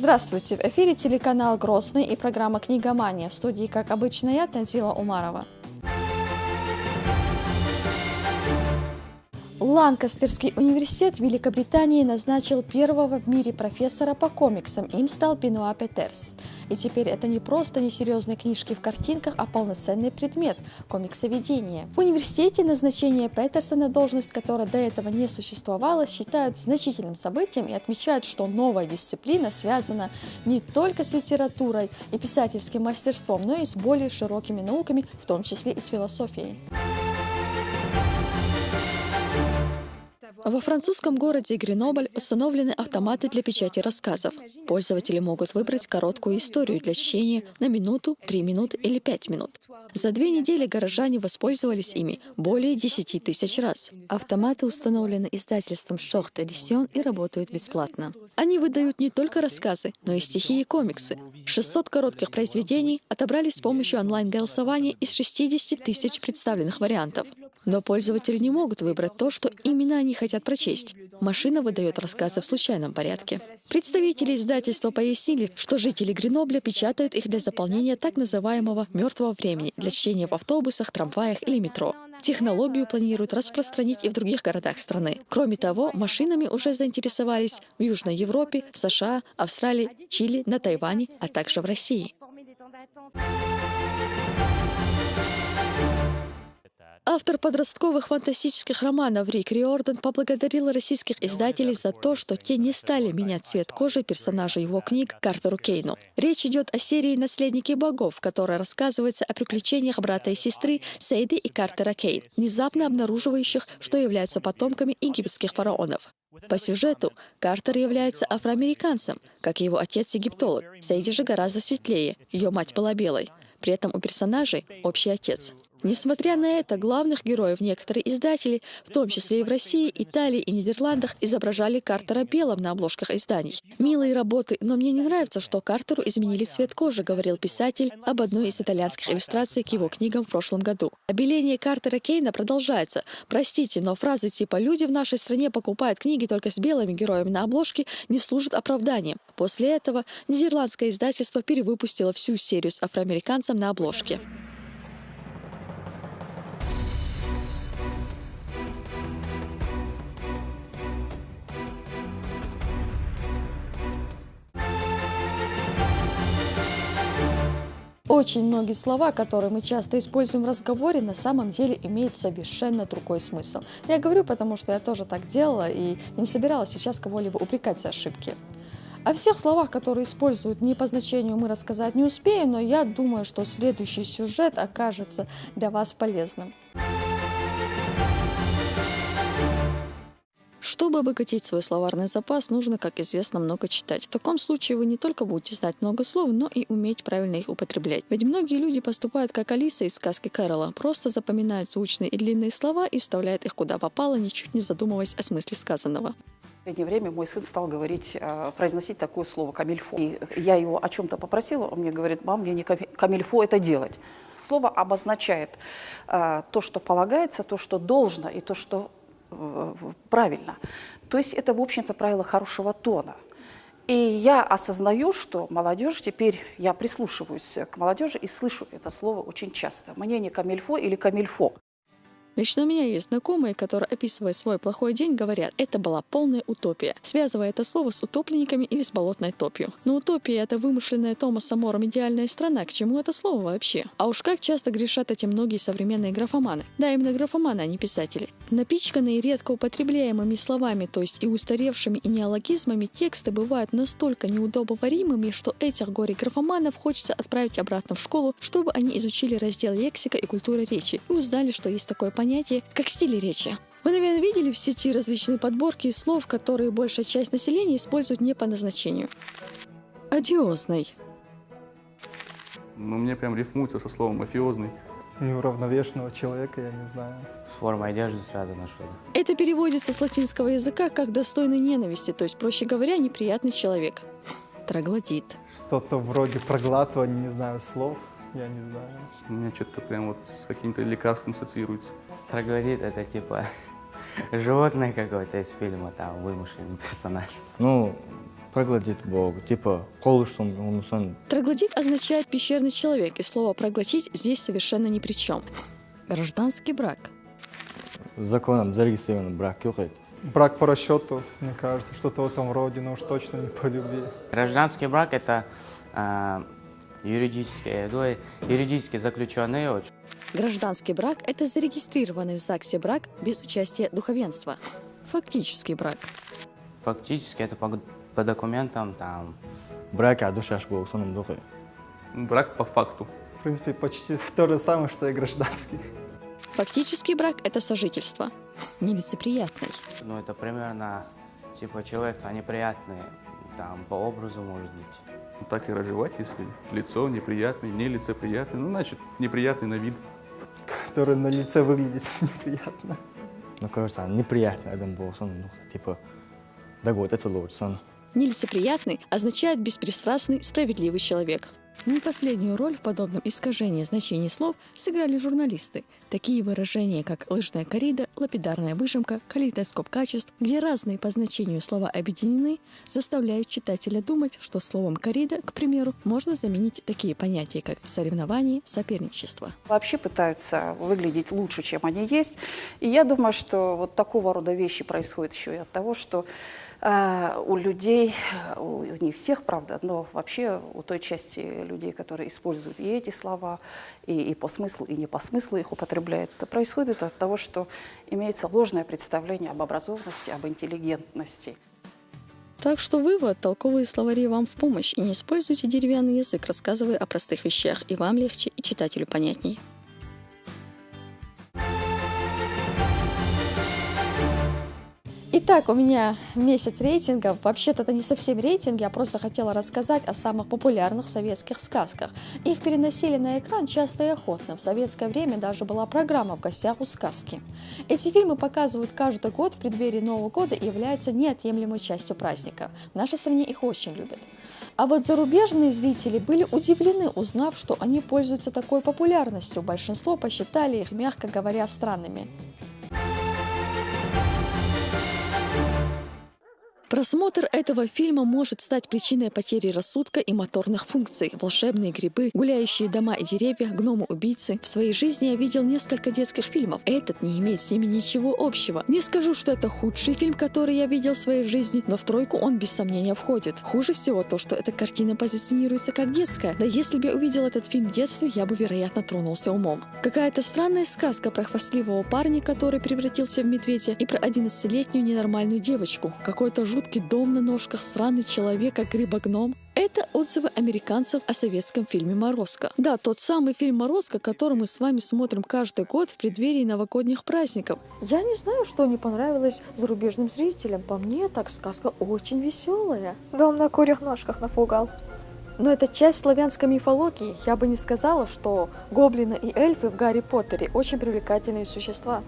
Здравствуйте! В эфире телеканал «Грозный» и программа «Книгомания». В студии, как обычно, я, Танзила Умарова. Ланкастерский университет Великобритании назначил первого в мире профессора по комиксам. Им стал Бенуа Петерс. И теперь это не просто несерьезные книжки в картинках, а полноценный предмет – комиксоведение. В университете назначение Петерса на должность, которая до этого не существовала, считают значительным событием и отмечают, что новая дисциплина связана не только с литературой и писательским мастерством, но и с более широкими науками, в том числе и с философией. Во французском городе Гренобль установлены автоматы для печати рассказов. Пользователи могут выбрать короткую историю для чтения на минуту, 3 минуты или 5 минут. За 2 недели горожане воспользовались ими более 10 тысяч раз. Автоматы установлены издательством Short Edition и работают бесплатно. Они выдают не только рассказы, но и стихи и комиксы. 600 коротких произведений отобрали с помощью онлайн-голосования из 60 тысяч представленных вариантов. Но пользователи не могут выбрать то, что именно они хотят прочесть. Машина выдает рассказы в случайном порядке. Представители издательства пояснили, что жители Гренобля печатают их для заполнения так называемого «мертвого времени» для чтения в автобусах, трамваях или метро. Технологию планируют распространить и в других городах страны. Кроме того, машинами уже заинтересовались в Южной Европе, США, Австралии, Чили, на Тайване, а также в России. Автор подростковых фантастических романов Рик Риордан поблагодарил российских издателей за то, что те не стали менять цвет кожи персонажа его книг Картеру Кейну. Речь идет о серии «Наследники богов», в которой рассказывается о приключениях брата и сестры Сейды и Картера Кейн, внезапно обнаруживающих, что являются потомками египетских фараонов. По сюжету Картер является афроамериканцем, как и его отец-египтолог. Сейди же гораздо светлее, ее мать была белой. При этом у персонажей общий отец. Несмотря на это, главных героев некоторые издатели, в том числе и в России, Италии и Нидерландах, изображали Картера белым на обложках изданий. «Милые работы, но мне не нравится, что Картеру изменили цвет кожи», говорил писатель об одной из итальянских иллюстраций к его книгам в прошлом году. Обеление Картера Кейна продолжается. Простите, но фразы типа «люди в нашей стране покупают книги только с белыми героями на обложке» не служат оправданием. После этого нидерландское издательство перевыпустило всю серию с афроамериканцем на обложке. Очень многие слова, которые мы часто используем в разговоре, на самом деле имеют совершенно другой смысл. Я говорю, потому что я тоже так делала и не собиралась сейчас кого-либо упрекать за ошибки. О всех словах, которые используют не по значению, мы рассказать не успеем, но я думаю, что следующий сюжет окажется для вас полезным. Чтобы обогатить свой словарный запас, нужно, как известно, много читать. В таком случае вы не только будете знать много слов, но и уметь правильно их употреблять. Ведь многие люди поступают как Алиса из сказки Кэрола, просто запоминают звучные и длинные слова и вставляют их куда попало, ничуть не задумываясь о смысле сказанного. В последнее время мой сын стал произносить такое слово «камильфо». И я его о чем-то попросила, он мне говорит: «Мам, мне не камильфо это делать». Слово обозначает то, что полагается, то, что должно, и то, что правильно. То есть это, в общем-то, правило хорошего тона. И я осознаю, что молодежь, теперь я прислушиваюсь к молодежи и слышу это слово очень часто. Мне не камильфо или камильфо. Лично у меня есть знакомые, которые, описывая свой плохой день, говорят: это была полная утопия, связывая это слово с утопленниками или с болотной топью. Но утопия — это вымышленная Томасом Мором идеальная страна, к чему это слово вообще? А уж как часто грешат эти многие современные графоманы. Да, именно графоманы, а не писатели. Напичканные редко употребляемыми словами, то есть и устаревшими, и неологизмами, тексты бывают настолько неудобоваримыми, что этих горе-графоманов хочется отправить обратно в школу, чтобы они изучили раздел лексика и культура речи и узнали, что есть такое понятие, как стиль речи. Вы, наверное, видели в сети различные подборки слов, которые большая часть населения использует не по назначению. Одиозный. Ну, мне прям рифмуется со словом мафиозный. Неуравновешенного человека, я не знаю. С формой одежды связано что-то. Это переводится с латинского языка как «достойный ненависти», то есть, проще говоря, неприятный человек. Троглодит. Что-то вроде проглатывания, не знаю, слов. Я не знаю. У меня что-то прям вот с каким-то лекарством ассоциируется. Троглодит — это типа животное какое-то из фильма, там, вымышленный персонаж. Ну, проглотит Бог, типа колышем он сон. Троглодит означает «пещерный человек», и слово «проглотить» здесь совершенно ни при чем. Гражданский брак. Законом зарегистрирован брак ёхает. Брак по расчету, мне кажется, что-то в этом роде, но уж точно не по любви. Гражданский брак – это юридически заключенный. Гражданский брак – это зарегистрированный в ЗАГСе брак без участия духовенства. Фактический брак. Фактически это по документам там. Брак, а душа ж Бог соном духой. Брак по факту. В принципе, почти то же самое, что и гражданский. Фактический брак – это сожительство. Нелицеприятный. Ну, это примерно, типа, человек неприятный, там, по образу, может быть. Ну, так и разжевать, если лицо неприятное, нелицеприятное, ну, значит, неприятный на вид. Который на лице выглядит неприятно. Ну, короче, неприятно, я думаю, Бог соном духой. Типа, да вот, это лучше сон. Нелицеприятный означает беспристрастный, справедливый человек. Не последнюю роль в подобном искажении значений слов сыграли журналисты. Такие выражения, как лыжная коррида, лапидарная выжимка, калейдоскоп качеств, где разные по значению слова объединены, заставляют читателя думать, что словом коррида, к примеру, можно заменить такие понятия, как соревнование, соперничество. Вообще пытаются выглядеть лучше, чем они есть. И я думаю, что вот такого рода вещи происходят еще и от того, что у людей, не всех, правда, но вообще у той части людей, которые используют и эти слова, и по смыслу, и не по смыслу их употребляют, это происходит от того, что имеется ложное представление об образованности, об интеллигентности. Так что вывод, толковые словари вам в помощь, и не используйте деревянный язык, рассказывая о простых вещах, и вам легче, и читателю понятней. Итак, у меня месяц рейтингов. Вообще-то это не совсем рейтинг, я просто хотела рассказать о самых популярных советских сказках. Их переносили на экран часто и охотно. В советское время даже была программа «В гостях у сказки». Эти фильмы показывают каждый год в преддверии Нового года и являются неотъемлемой частью праздника. В нашей стране их очень любят. А вот зарубежные зрители были удивлены, узнав, что они пользуются такой популярностью. Большинство посчитали их, мягко говоря, странными. Просмотр этого фильма может стать причиной потери рассудка и моторных функций. Волшебные грибы, гуляющие дома и деревья, гномы-убийцы. В своей жизни я видел несколько детских фильмов. Этот не имеет с ними ничего общего. Не скажу, что это худший фильм, который я видел в своей жизни, но в тройку он без сомнения входит. Хуже всего то, что эта картина позиционируется как детская. Да если бы я увидел этот фильм в детстве, я бы, вероятно, тронулся умом. Какая-то странная сказка про хвастливого парня, который превратился в медведя, и про 11-летнюю ненормальную девочку. Какой-то жуткий дом на ножках, странный человек, как грибогном. Это отзывы американцев о советском фильме «Морозко». Да, тот самый фильм «Морозко», который мы с вами смотрим каждый год в преддверии новогодних праздников. Я не знаю, что не понравилось зарубежным зрителям. По мне, так сказка очень веселая. Дом на курьих ножках напугал. Но это часть славянской мифологии. Я бы не сказала, что гоблины и эльфы в Гарри Поттере очень привлекательные существа.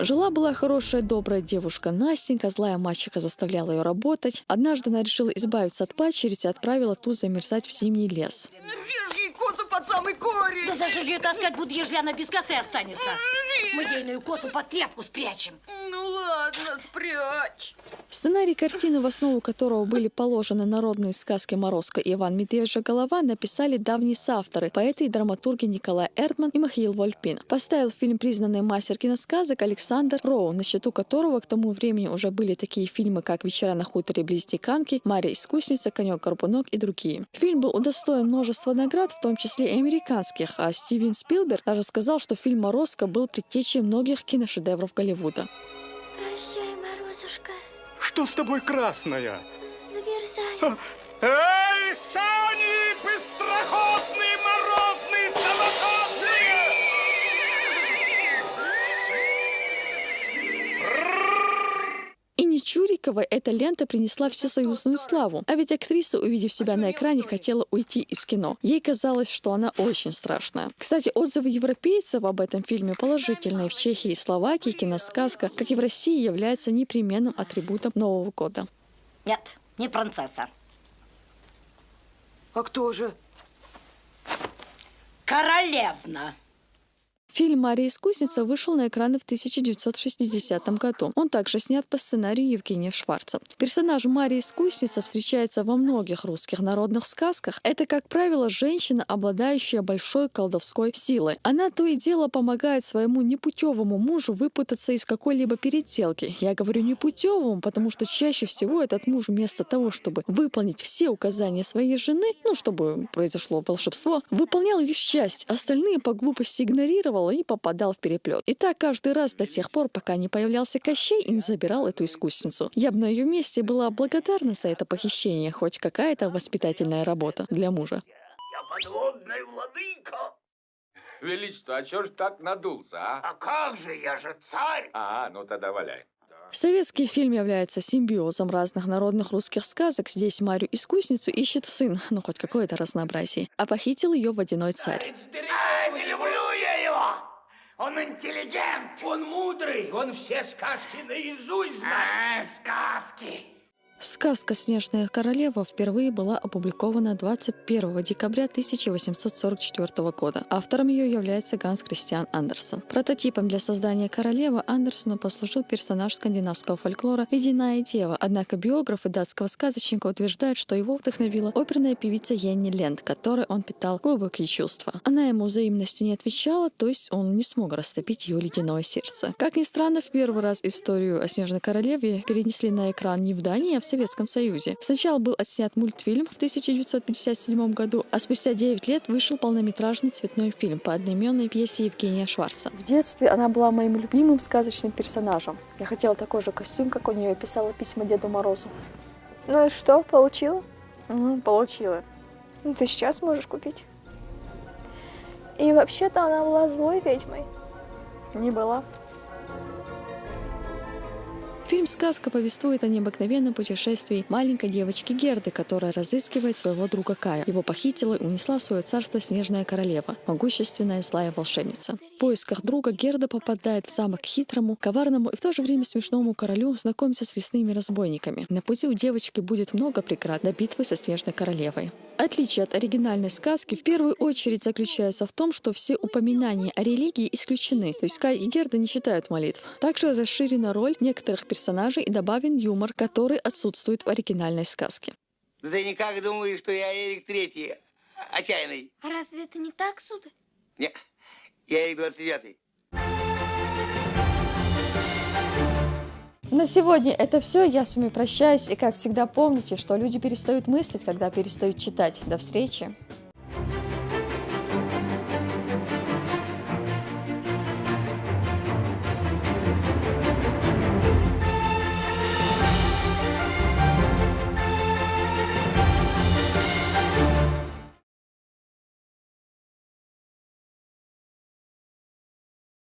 Жила-была хорошая, добрая девушка Настенька, злая мачеха заставляла ее работать. Однажды она решила избавиться от падчерицы и отправила ту замерзать в зимний лес. Режь ей косу под самый корень! Да зачем же ее таскать буду, ежели она без косы останется? Мы ейную косу под тряпку спрячем. Ну ладно, спрячь. Сценарий картины, в основу которого были положены народные сказки «Морозко» и «Иван Медвежья голова», написали давние соавторы, поэты и драматурги Николай Эрдман и Михаил Вольпин. Поставил фильм признанный мастер киносказок Александр Роу, на счету которого к тому времени уже были такие фильмы, как «Вечера на хуторе близ Диканьки», «Марья искусница», «Конек-горбунок» и другие. Фильм был удостоен множества наград, в том числе и американских, а Стивен Спилберг даже сказал, что фильм «Морозко» был предтечей многих киношедевров Голливуда. Прощай, Морозушка. Что с тобой, красная? Замерзаю. Эй, сани, быстроходные, морозные, самоходные! Инне Чуриковой эта лента принесла всесоюзную славу. А ведь актриса, увидев себя на экране, хотела уйти из кино. Ей казалось, что она очень страшная. Кстати, отзывы европейцев об этом фильме положительные. В Чехии и Словакии киносказка, как и в России, является непременным атрибутом Нового года. Нет, не принцесса. А кто же? Королевна. Фильм «Мария искусница» вышел на экраны в 1960 году. Он также снят по сценарию Евгения Шварца. Персонаж Марии искусница встречается во многих русских народных сказках. Это, как правило, женщина, обладающая большой колдовской силой. Она то и дело помогает своему непутевому мужу выпутаться из какой-либо переделки. Я говорю непутевому, потому что чаще всего этот муж вместо того, чтобы выполнить все указания своей жены, чтобы произошло волшебство, выполнял лишь часть, остальные по глупости игнорировал и попадал в переплет. И так каждый раз до тех пор, пока не появлялся Кощей и не забирал эту искусницу. Я бы на ее месте была благодарна за это похищение, хоть какая-то воспитательная работа для мужа. Я подводный владыка. Величество, а чё ж так надулся, а? А как же, я же царь. Ну тогда валяй. Советский фильм является симбиозом разных народных русских сказок. Здесь Марию искусницу ищет сын, хоть какое-то разнообразие, а похитил ее водяной царь. Не люблю я его. Он интеллигент. Он мудрый. Он все сказки наизусть знает. Сказки. Сказка «Снежная королева» впервые была опубликована 21 декабря 1844 года. Автором ее является Ганс Кристиан Андерсен. Прототипом для создания королевы Андерсену послужил персонаж скандинавского фольклора «Ледяная дева», однако биографы датского сказочника утверждают, что его вдохновила оперная певица Йенни Линд, которой он питал глубокие чувства. Она ему взаимностью не отвечала, то есть он не смог растопить ее ледяное сердце. Как ни странно, в первый раз историю о «Снежной королеве» перенесли на экран не в Дании, а в Советском Союзе. Сначала был отснят мультфильм в 1957 году, а спустя 9 лет вышел полнометражный цветной фильм по одноименной пьесе Евгения Шварца. В детстве она была моим любимым сказочным персонажем. Я хотела такой же костюм, как у нее, и писала письма Деду Морозу. Ну и что, получила? Получила. Ну ты сейчас можешь купить. И вообще-то она была злой ведьмой. Не была. Фильм «Сказка» повествует о необыкновенном путешествии маленькой девочки Герды, которая разыскивает своего друга Кая. Его похитила и унесла в свое царство Снежная королева, могущественная злая волшебница. В поисках друга Герда попадает в замок к хитрому, коварному и в то же время смешному королю, знакомится с лесными разбойниками. На пути у девочки будет много преград до битвы со Снежной королевой. Отличие от оригинальной сказки в первую очередь заключается в том, что все упоминания о религии исключены, то есть Кай и Герда не читают молитв. Также расширена роль некоторых персонажей и добавлен юмор, который отсутствует в оригинальной сказке. Ты никак думаешь, что я Эрик Третий, отчаянный? А разве это не так, сударь? Нет, я Эрик 29. На сегодня это все. Я с вами прощаюсь. И как всегда помните, что люди перестают мыслить, когда перестают читать. До встречи!